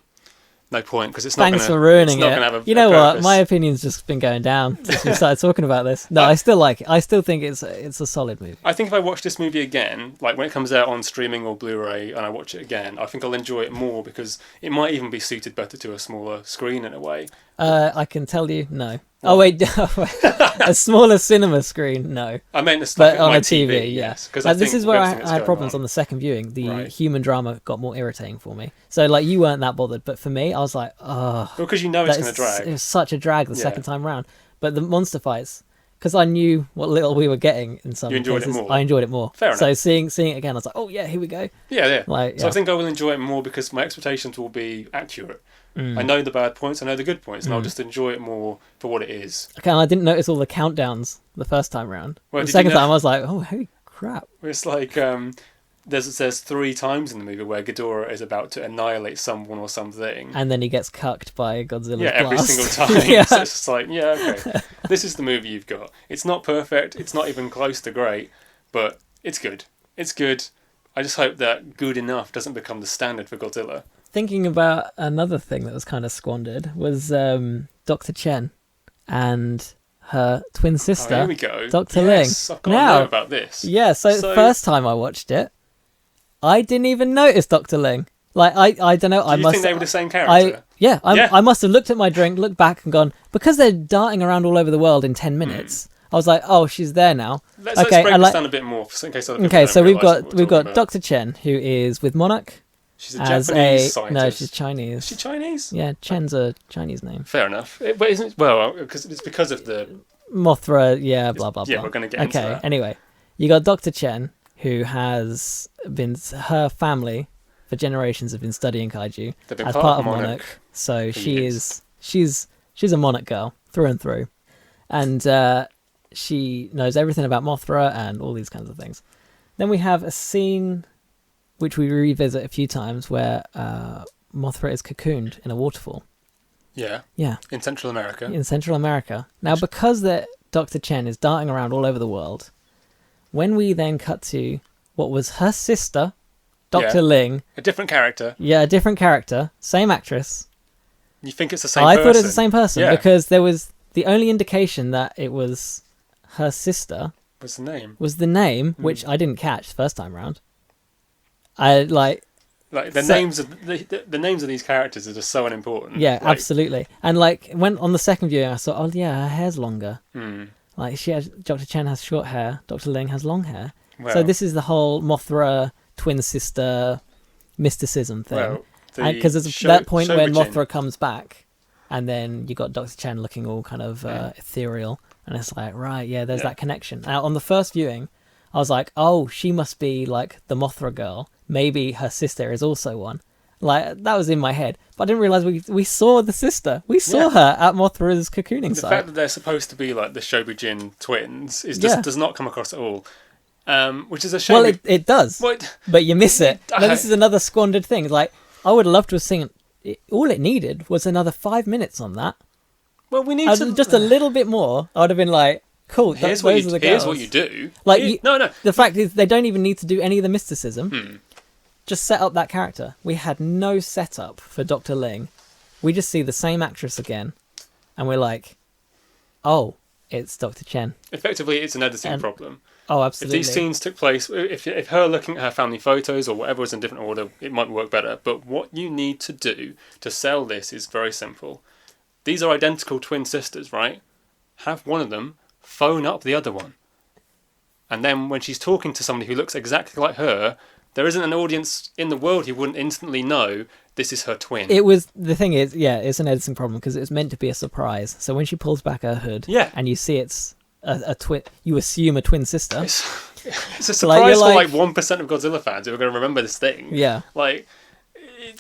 no point, because it's not Thanks for ruining it. You know what? Purpose. My opinion's just been going down since we started talking about this. No, I still like it. I still think it's a solid movie. I think if I watch this movie again, when it comes out on streaming or Blu-ray, and I watch it again, I think I'll enjoy it more, because it might even be suited better to a smaller screen in a way. I can tell you, no. Oh wait, a smaller cinema screen, no. I meant but on a TV, yes. This is where I had problems on the second viewing. The human drama got more irritating for me. So you weren't that bothered, but for me, I was like, oh. Well, because it's going to drag. It was such a drag the second time round. But the monster fights, because I knew what little we were getting in some cases, I enjoyed it more. Fair enough. So seeing it again, I was like, oh yeah, here we go. Yeah. So I think I will enjoy it more because my expectations will be accurate. I know the bad points, I know the good points, and I'll just enjoy it more for what it is. Okay, and I didn't notice all the countdowns the first time round. Well, the second time I was like, oh, holy crap. It's there's 3 times in the movie where Ghidorah is about to annihilate someone or something. And then he gets cucked by Godzilla's blast. Every single time. So it's just okay. This is the movie you've got. It's not perfect, it's not even close to great, but it's good. It's good. I just hope that good enough doesn't become the standard for Godzilla. thinking about another thing that was kind of squandered was Dr. Chen and her twin sister, here we go. Dr. Yes, Ling. I've got to know about this. Yeah, so the first time I watched it, I didn't even notice Dr. Ling. Like, I don't know. Do you think they were the same character? I must have looked at my drink, looked back and gone, because they're darting around all over the world in 10 minutes, I was like, oh, she's there now. Let's break this down a bit more, in case other people Okay, so we've got about. Dr. Chen, who is with Monarch. She's a Japanese scientist. No, she's Chinese. Is she Chinese? Yeah, Chen's a Chinese name. Fair enough. But isn't because of the Mothra, yeah, blah blah blah. Yeah, we're going to get into that. Okay, anyway, you got Dr. Chen, who has been, her family for generations have been studying kaiju as part of Monarch. So she's a Monarch girl through and through, and she knows everything about Mothra and all these kinds of things. Then we have a scene which we revisit a few times where Mothra is cocooned in a waterfall. Yeah. Yeah. In Central America. In Central America. Now, because Dr. Chen is darting around all over the world, when we then cut to what was her sister, Dr. Ling. A different character. Yeah, a different character. Same actress. You think it's the same person? I thought it was the same person because there was the only indication that it was her sister. Was the name. Which I didn't catch the first time round. Names of the names of these characters are just so unimportant. Yeah, absolutely. And when on the second viewing, I saw, oh yeah, her hair's longer. Like Dr. Chen has short hair, Dr. Ling has long hair. Well, so this is the whole Mothra twin sister mysticism thing. Because there's that point when Mothra comes back, and then you got Dr. Chen looking all kind of ethereal, and it's like, right, yeah, there's that connection. Now on the first viewing, I was like, oh, she must be like the Mothra girl. Maybe her sister is also one. Like, that was in my head. But I didn't realise we saw the sister. We saw her at Mothra's cocooning site. The fact that they're supposed to be like the Shobujin twins does not come across at all. Which is a shame. Well, it does. But you miss it. Now, this is another squandered thing. Like, I would love to have seen it. All it needed was another 5 minutes on that. Well, we need just a little bit more. I would have been like, cool, here's what you do. Like, no. The fact is, they don't even need to do any of the mysticism. Just set up that character. We had no setup for Dr. Ling. We just see the same actress again, and we're like, oh, it's Dr. Chen. Effectively, it's an editing problem. Oh, absolutely. If these scenes took place, if her looking at her family photos or whatever was in different order, it might work better. But what you need to do to sell this is very simple. These are identical twin sisters, right? Have one of them phone up the other one. And then when she's talking to somebody who looks exactly like her, there isn't an audience in the world who wouldn't instantly know this is her twin. The thing is, it's an editing problem because it's meant to be a surprise. So when she pulls back her hood and you see it's a twin, you assume a twin sister. It's a surprise for 1% of Godzilla fans who are going to remember this thing. Yeah.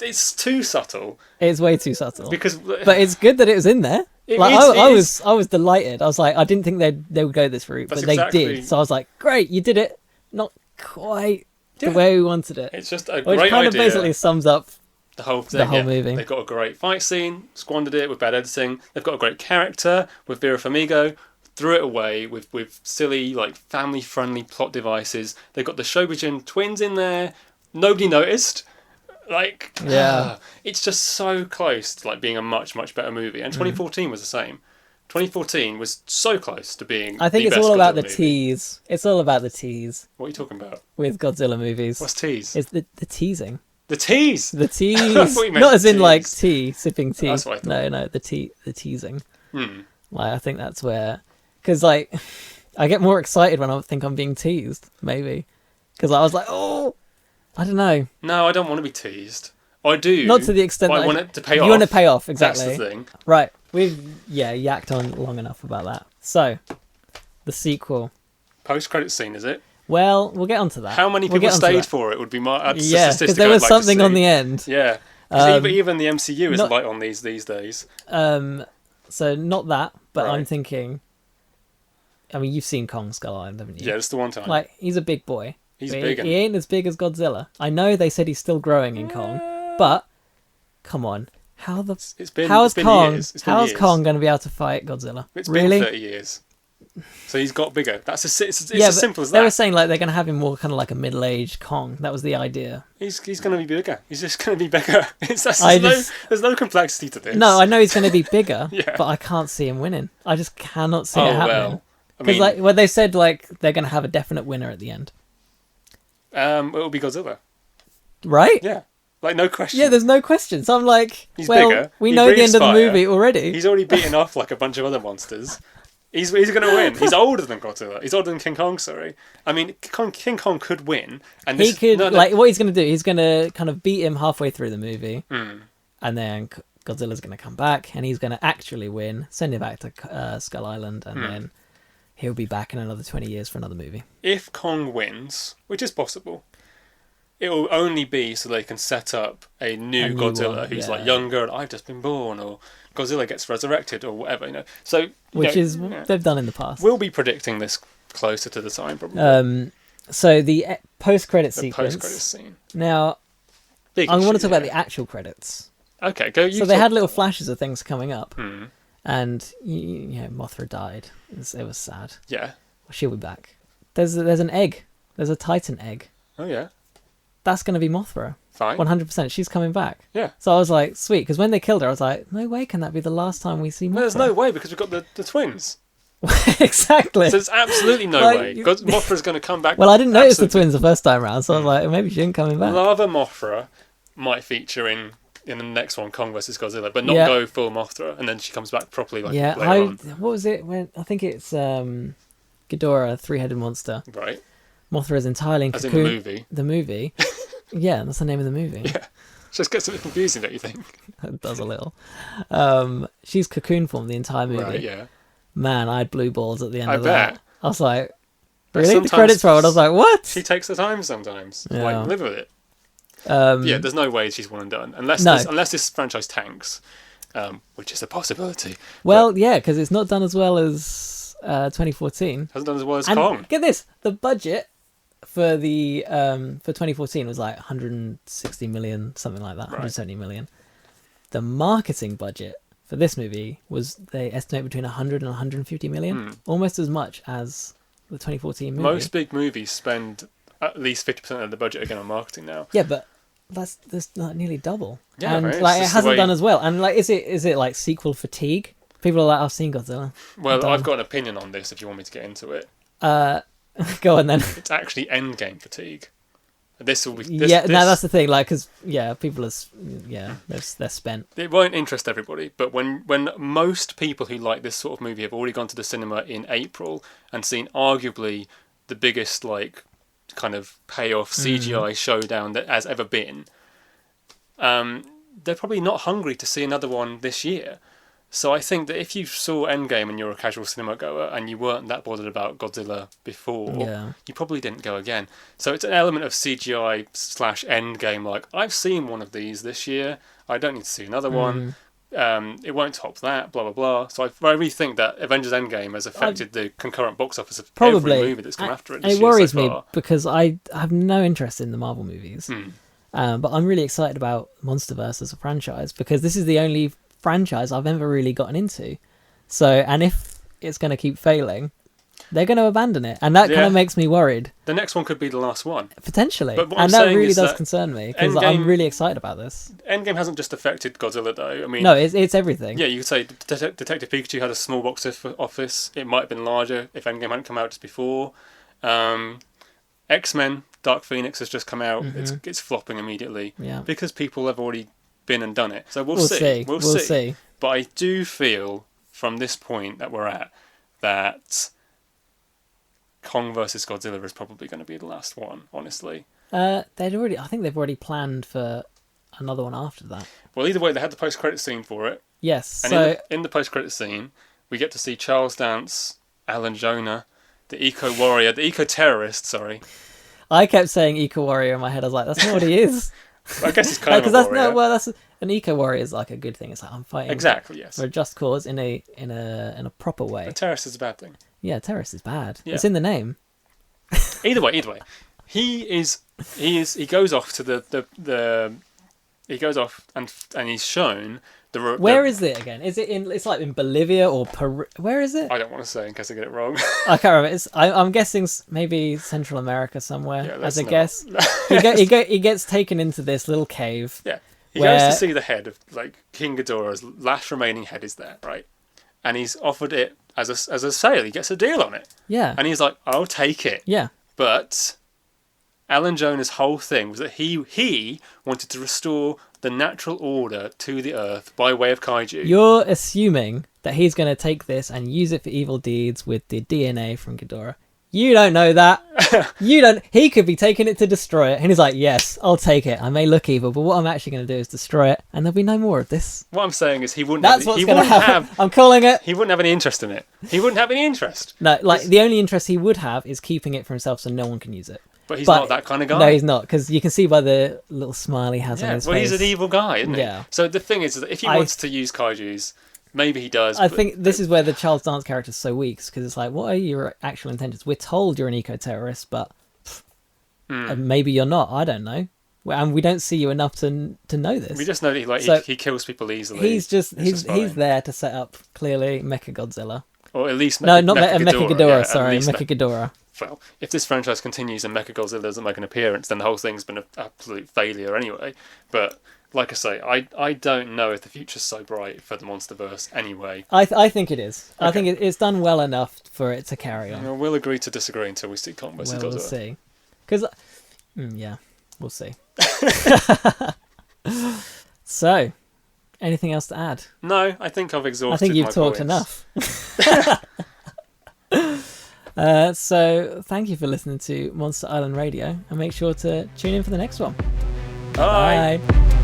It's too subtle. It's way too subtle. But it's good that it was in there. I was delighted. I was like, I didn't think they would go this route, but they did. So I was like, great, you did it. Not quite the way we wanted it. It's just a great idea. Which kind of basically sums up the whole thing. The whole movie. They've got a great fight scene, squandered it with bad editing. They've got a great character with Vera Farmiga, threw it away with silly, family-friendly plot devices. They've got the Shobujin twins in there. Nobody noticed. It's just so close to being a much, much better movie. And 2014 was the same. 2014 was so close to being I think it's all about the tease. It's all about the tease. What are you talking about? With Godzilla movies. What's tease? It's the teasing. The tease? The tease. Not as in tea, sipping tea. That's what I thought. No, the teasing. I think that's where... Because, I get more excited when I think I'm being teased, maybe. Because I was like, oh... I don't know. No, I don't want to be teased. I do. Not to the extent that I want it to pay off. You want to pay off, exactly. That's the thing. Right. We've, yacked on long enough about that. So, the sequel. Post-credit scene, is it? Well, we'll get onto that. How many people stayed for it would be my... because there was something on the end. Yeah. Because even the MCU is light on these days. So, not that, but right. I'm thinking... I mean, you've seen Kong Skull Island, haven't you? Yeah, it's the one time. He's a big boy. He's big. He ain't as big as Godzilla. I know they said he's still growing in Kong, but come on, how is Kong going to be able to fight Godzilla? It's really? been 30 years. So he's got bigger. It's as but simple as they were that. saying like they're going to have him more kind of like a middle-aged Kong. That was the idea. He's going to be bigger. He's just going to be bigger. There's no complexity to this. No, I know he's going to be bigger, Yeah. but I can't see him winning. I just cannot see it happening. Well, I Because mean, like when they said like they're going to have a definite winner at the end, it'll be Godzilla. right? Yeah, like no question. Yeah, there's no question. So I'm like, He's well, bigger. we He know the breathes end of the fire. movie already. He's already beaten off like a bunch of other monsters. He's going to win. He's older than Godzilla. He's older than King Kong. Sorry, I mean King Kong could win, and He could like what he's going to do. He's going to kind of beat him halfway through the movie, and then Godzilla's going to come back, and he's going to actually win, send him back to Skull Island, and then he'll be back in another 20 years for another movie. If Kong wins, which is possible, it will only be so they can set up a new Godzilla one, who's yeah. like younger and I've just been born, or Godzilla gets resurrected, or whatever, you know. So They've done in the past. We'll be predicting this closer to the time, probably. So the post-credit The sequence. post-credits scene. Now, Big I want to issue, talk about the actual credits. Okay, go. So they had little flashes of things coming up, Hmm. and you know, Mothra died. It was sad. Yeah. She'll be back. There's an egg. There's a Titan egg. Oh yeah. That's going to be Mothra. Fine. 100%. She's coming back. Yeah. So I was like, sweet, because when they killed her, I was like, no way can that be the last time we see Mothra. No, there's no way because we've got the twins. Exactly. So there's absolutely no Like, way. Because Mothra's going to come back. Well, I didn't notice the twins the first time around, so I was like, maybe she ain't coming back. Lava Mothra might feature in the next one, Kong vs Godzilla, but not Yeah. go full Mothra, and then she comes back properly like Yeah, later on. what was it when I think it's Ghidorah, three-headed monster. Right. Mothra is entirely in As in cocoon. the movie. The movie. Yeah, that's the name of the movie. Yeah. Just gets a bit confusing, don't you think? It does a little. She's cocoon form the entire movie. Right, yeah. Man, I had blue balls at the end I of bet. that. I was like, But really? The sometimes credits rolled. I was like, what? She takes the time sometimes. Yeah. Like, live with it. Yeah, there's no way she's one and done. Unless this franchise tanks, which is a possibility. Well, yeah, because it's not done as well as 2014. Hasn't done as well as And Kong. get this, the budget for the for 2014 was like 160 million, something like that, 170 million. The marketing budget for this movie was, they estimate, between 100 and 150 million, almost as much as the 2014 movie. Most big movies spend at least 50% of the budget again on marketing now. Yeah, but that's like nearly double. Yeah, and right, like it it's just hasn't the way- done as well. And like, is it like sequel fatigue? People are like, I've seen Godzilla. Well, done. I've got an opinion on this if you want me to get into it. Go on then. It's actually endgame fatigue. This will be... No, that's the thing. Like, because people are, they're spent. It won't interest everybody, but when most people who like this sort of movie have already gone to the cinema in April and seen arguably the biggest like kind of payoff CGI showdown that has ever been, they're probably not hungry to see another one this year. So I think that if you saw Endgame and you're a casual cinema goer and you weren't that bothered about Godzilla before, you probably didn't go again. So it's an element of CGI / Endgame, like, I've seen one of these this year, I don't need to see another one, it won't top that, blah, blah, blah. So I really think that Avengers Endgame has affected the concurrent box office of every movie that's come after it this It year worries so me far. because I have no interest in the Marvel movies. But I'm really excited about MonsterVerse as a franchise because this is the only franchise I've ever really gotten into. So, and if it's going to keep failing, they're going to abandon it, and that kind of makes me worried. The next one could be the last one. Potentially. But what and I'm that saying really is does that concern me because I'm really excited about this. Endgame hasn't just affected Godzilla though. I mean, no, it's everything. Yeah, you could say Detective Pikachu had a small box office. It might have been larger if Endgame hadn't come out just before. X-Men Dark Phoenix has just come out. It's flopping immediately because people have already been and done it. So we'll see. We'll see. But I do feel from this point that we're at that Kong vs Godzilla is probably going to be the last one, honestly. I think they've already planned for another one after that. Well, either way, they had the post-credit scene for it. Yes. And in the post-credit scene, we get to see Charles Dance, Alan Jonah, the eco-warrior, the eco-terrorist, sorry. I kept saying eco-warrior in my head. I was like, that's not what he is. I guess it's kind of a warrior. That's an eco-warrior is like a good thing. It's like, I'm fighting for a just cause in a proper way. A terrorist is a bad thing. Yeah, terrorist is bad. Yeah. It's in the name. Either way, he goes off to the he goes off and he's shown Where is it again? Is it in? It's like in Bolivia or Peru. Where is it? I don't want to say in case I get it wrong. I can't remember. I'm guessing maybe Central America somewhere. Yeah, as a not. guess. He gets taken into this little cave. Yeah, he goes to see the head of King Ghidorah's last remaining head is there, right? And he's offered it as a sale. He gets a deal on it. Yeah. And he's like, I'll take it. Yeah. But Alan Jonah's whole thing was that he wanted to restore the natural order to the Earth by way of kaiju. You're assuming that he's going to take this and use it for evil deeds with the DNA from Ghidorah. You don't know that. You don't. He could be taking it to destroy it. And he's like, yes, I'll take it. I may look evil, but what I'm actually going to do is destroy it. And there'll be no more of this. What I'm saying is he wouldn't That's what's going to happen. I'm calling it. He wouldn't have any interest in it. He wouldn't have any interest. No, the only interest he would have is keeping it for himself so no one can use it. But he's not that kind of guy. No, he's not, because you can see by the little smile he has on his face. Well, he's an evil guy, isn't he? Yeah. So the thing is that if he wants to use kaijus, maybe he does. I think this is where the Charles Dance character is so weak, because it's like, what are your actual intentions? We're told you're an eco-terrorist, but maybe you're not. I don't know. And we don't see you enough to know this. We just know that he kills people easily. He's there to set up, clearly, Mechagodzilla. Or at least not Mechaghidorah, sorry, Mechaghidorah. Well, if this franchise continues and Mechagodzilla doesn't make an appearance, then the whole thing's been an absolute failure anyway. But like I say, I don't know if the future's so bright for the MonsterVerse anyway. I think it is. Okay. I think it's done well enough for it to carry on. Well, we'll agree to disagree until we see Kong vs. Godzilla. We'll see. Because, yeah, we'll see. So, anything else to add? No, I think I've exhausted. I think you've my talked points. enough. So thank you for listening to Monster Island Radio, and make sure to tune in for the next one. Bye. Bye.